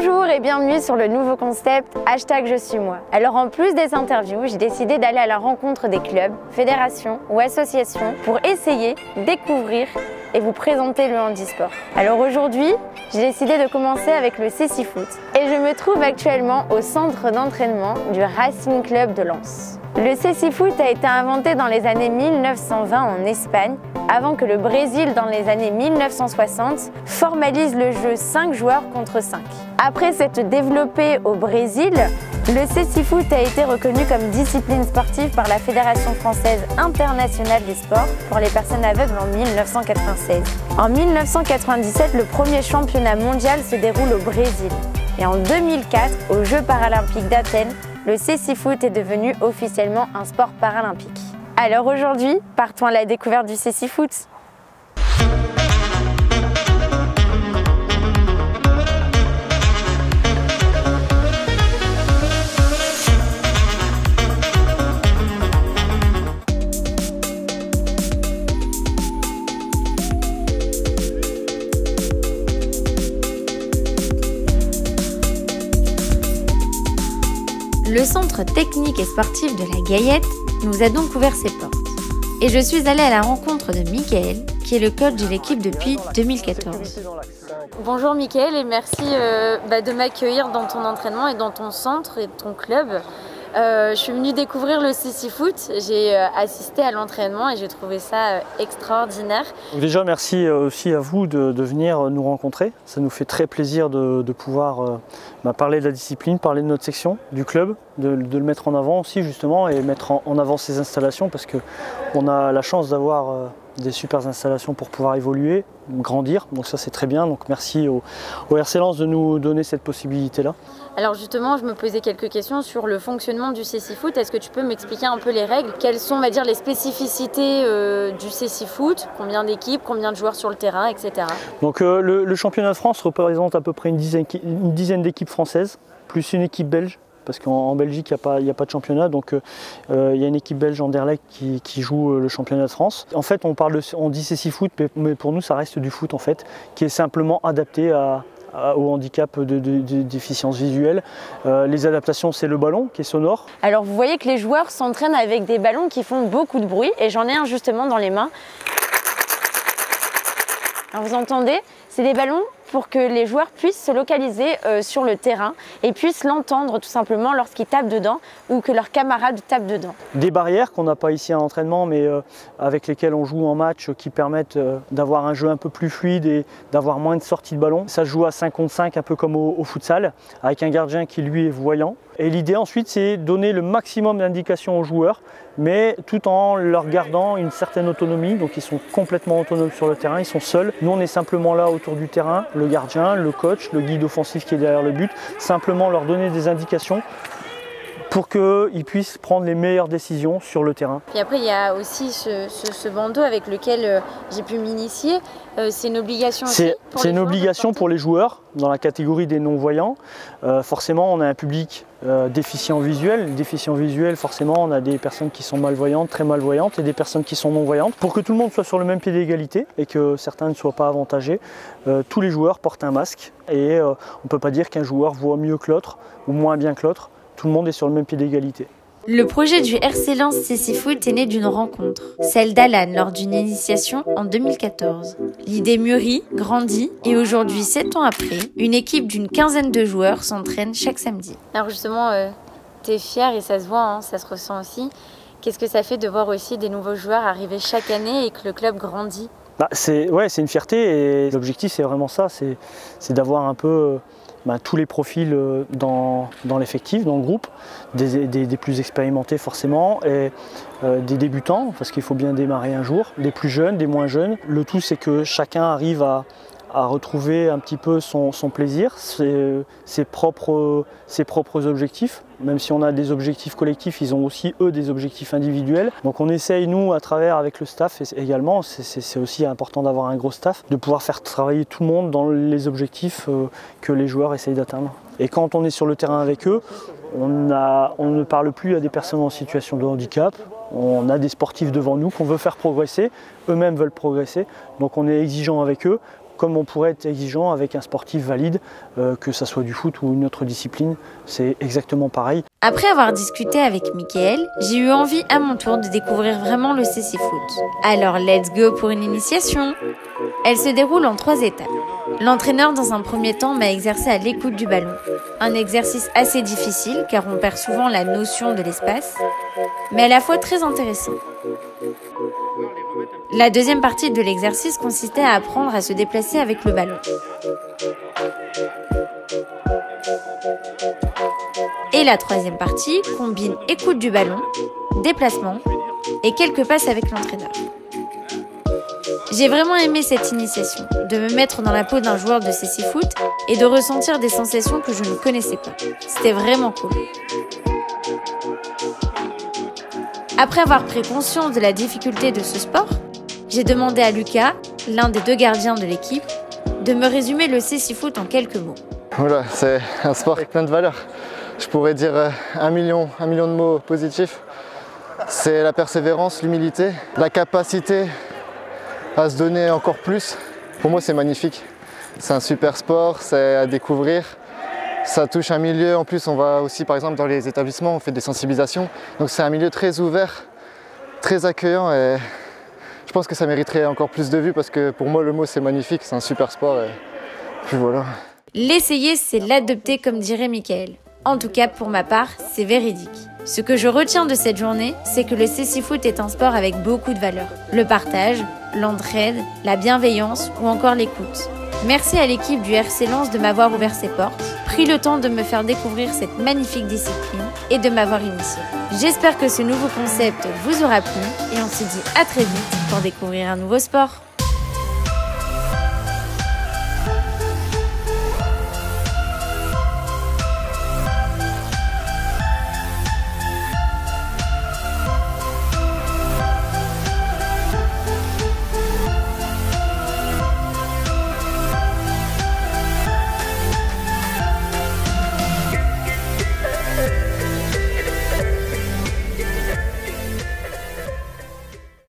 Bonjour et bienvenue sur le nouveau concept #je suis moi. Alors en plus des interviews, j'ai décidé d'aller à la rencontre des clubs, fédérations ou associations pour essayer, découvrir et vous présenter le handisport. Alors aujourd'hui, j'ai décidé de commencer avec le cécifoot et je me trouve actuellement au centre d'entraînement du Racing Club de Lens. Le cécifoot a été inventé dans les années 1920 en Espagne, avant que le Brésil, dans les années 1960, formalise le jeu 5 joueurs contre 5. Après s'être développé au Brésil, le cécifoot a été reconnu comme discipline sportive par la Fédération française internationale des sports pour les personnes aveugles en 1996. En 1997, le premier championnat mondial se déroule au Brésil. Et en 2004, aux Jeux paralympiques d'Athènes, le cécifoot est devenu officiellement un sport paralympique. Alors aujourd'hui, partons à la découverte du cécifoot. Le centre technique et sportif de la Gaillette nous a donc ouvert ses portes. Et je suis allée à la rencontre de Mickaël, qui est le coach de l'équipe depuis 2014. Bonjour Mickaël et merci de m'accueillir dans ton entraînement et dans ton centre et ton club. Je suis venue découvrir le cécifoot, j'ai assisté à l'entraînement et j'ai trouvé ça extraordinaire. Déjà merci aussi à vous de venir nous rencontrer, ça nous fait très plaisir de pouvoir parler de la discipline, parler de notre section, du club, de le mettre en avant aussi justement et mettre en avant ces installations parce qu'on a la chance d'avoir des super installations pour pouvoir évoluer, grandir, donc ça c'est très bien, donc merci au RC Lens de nous donner cette possibilité-là. Alors justement, je me posais quelques questions sur le fonctionnement du cécifoot. Est-ce que tu peux m'expliquer un peu les règles? Quelles sont, on va dire, les spécificités du cécifoot? Combien d'équipes, combien de joueurs sur le terrain, etc. Donc le championnat de France représente à peu près une dizaine d'équipes françaises, plus une équipe belge. Parce qu'en Belgique, il n'y a pas de championnat, donc il y a une équipe belge Anderlecht qui joue le championnat de France. En fait, on dit cécifoot, mais pour nous, ça reste du foot, en fait, qui est simplement adapté au handicap de déficience visuelle. Les adaptations, c'est le ballon qui est sonore. Alors, vous voyez que les joueurs s'entraînent avec des ballons qui font beaucoup de bruit, et j'en ai un justement dans les mains. Alors, vous entendez, c'est des ballons pour que les joueurs puissent se localiser sur le terrain et puissent l'entendre tout simplement lorsqu'ils tapent dedans ou que leurs camarades tapent dedans. Des barrières qu'on n'a pas ici à l'entraînement mais avec lesquelles on joue en match qui permettent d'avoir un jeu un peu plus fluide et d'avoir moins de sorties de ballon. Ça se joue à 5 contre 5 un peu comme au futsal avec un gardien qui lui est voyant. Et l'idée ensuite c'est donner le maximum d'indications aux joueurs mais tout en leur gardant une certaine autonomie, donc ils sont complètement autonomes sur le terrain, ils sont seuls. Nous on est simplement là autour du terrain, le gardien, le coach, le guide offensif qui est derrière le but, simplement leur donner des indications pour qu'ils puissent prendre les meilleures décisions sur le terrain. Et après il y a aussi ce bandeau avec lequel j'ai pu m'initier, c'est une obligation aussi pour C'est une obligation pour les joueurs dans la catégorie des non-voyants. Forcément on a un public déficient visuel. Déficient visuel, forcément on a des personnes qui sont malvoyantes, très malvoyantes et des personnes qui sont non-voyantes. Pour que tout le monde soit sur le même pied d'égalité et que certains ne soient pas avantagés, tous les joueurs portent un masque et on ne peut pas dire qu'un joueur voit mieux que l'autre ou moins bien que l'autre. Tout le monde est sur le même pied d'égalité. Le projet du RC Lens cécifoot est né d'une rencontre, celle d'Alan lors d'une initiation en 2014. L'idée mûrit, grandit et aujourd'hui, 7 ans après, une équipe d'une quinzaine de joueurs s'entraîne chaque samedi. Alors justement, tu es fier et ça se voit, hein, ça se ressent aussi. Qu'est-ce que ça fait de voir aussi des nouveaux joueurs arriver chaque année et que le club grandit? C'est une fierté et l'objectif c'est vraiment ça, c'est d'avoir un peu tous les profils dans l'effectif, dans le groupe, des plus expérimentés forcément, et des débutants, parce qu'il faut bien démarrer un jour, des plus jeunes, des moins jeunes. Le tout c'est que chacun arrive à retrouver un petit peu son plaisir, ses propres objectifs. Même si on a des objectifs collectifs, ils ont aussi eux des objectifs individuels. Donc on essaye nous à travers avec le staff également, c'est aussi important d'avoir un gros staff, de pouvoir faire travailler tout le monde dans les objectifs que les joueurs essayent d'atteindre. Et quand on est sur le terrain avec eux, on ne parle plus à des personnes en situation de handicap, on a des sportifs devant nous qu'on veut faire progresser, eux-mêmes veulent progresser, donc on est exigeant avec eux comme on pourrait être exigeant avec un sportif valide, que ça soit du foot ou une autre discipline, c'est exactement pareil. Après avoir discuté avec Mickaël, j'ai eu envie à mon tour de découvrir vraiment le cécifoot. Alors let's go pour une initiation. Elle se déroule en 3 étapes. L'entraîneur dans un premier temps m'a exercé à l'écoute du ballon. Un exercice assez difficile car on perd souvent la notion de l'espace, mais à la fois très intéressant. La deuxième partie de l'exercice consistait à apprendre à se déplacer avec le ballon. Et la troisième partie combine écoute du ballon, déplacement et quelques passes avec l'entraîneur. J'ai vraiment aimé cette initiation, de me mettre dans la peau d'un joueur de cécifoot et de ressentir des sensations que je ne connaissais pas. C'était vraiment cool. Après avoir pris conscience de la difficulté de ce sport, j'ai demandé à Lucas, l'un des 2 gardiens de l'équipe, de me résumer le cécifoot en quelques mots. Voilà, c'est un sport avec plein de valeurs. Je pourrais dire 1 million de mots positifs. C'est la persévérance, l'humilité, la capacité à se donner encore plus. Pour moi, c'est magnifique. C'est un super sport, c'est à découvrir. Ça touche un milieu, en plus on va aussi par exemple dans les établissements, on fait des sensibilisations. Donc c'est un milieu très ouvert, très accueillant et je pense que ça mériterait encore plus de vues parce que pour moi le mot c'est magnifique, c'est un super sport et puis voilà. L'essayer, c'est l'adopter comme dirait Mickaël. En tout cas, pour ma part, c'est véridique. Ce que je retiens de cette journée, c'est que le cécifoot est un sport avec beaucoup de valeurs. Le partage, l'entraide, la bienveillance ou encore l'écoute. Merci à l'équipe du RC Lens de m'avoir ouvert ses portes, pris le temps de me faire découvrir cette magnifique discipline et de m'avoir initié. J'espère que ce nouveau concept vous aura plu et on se dit à très vite pour découvrir un nouveau sport.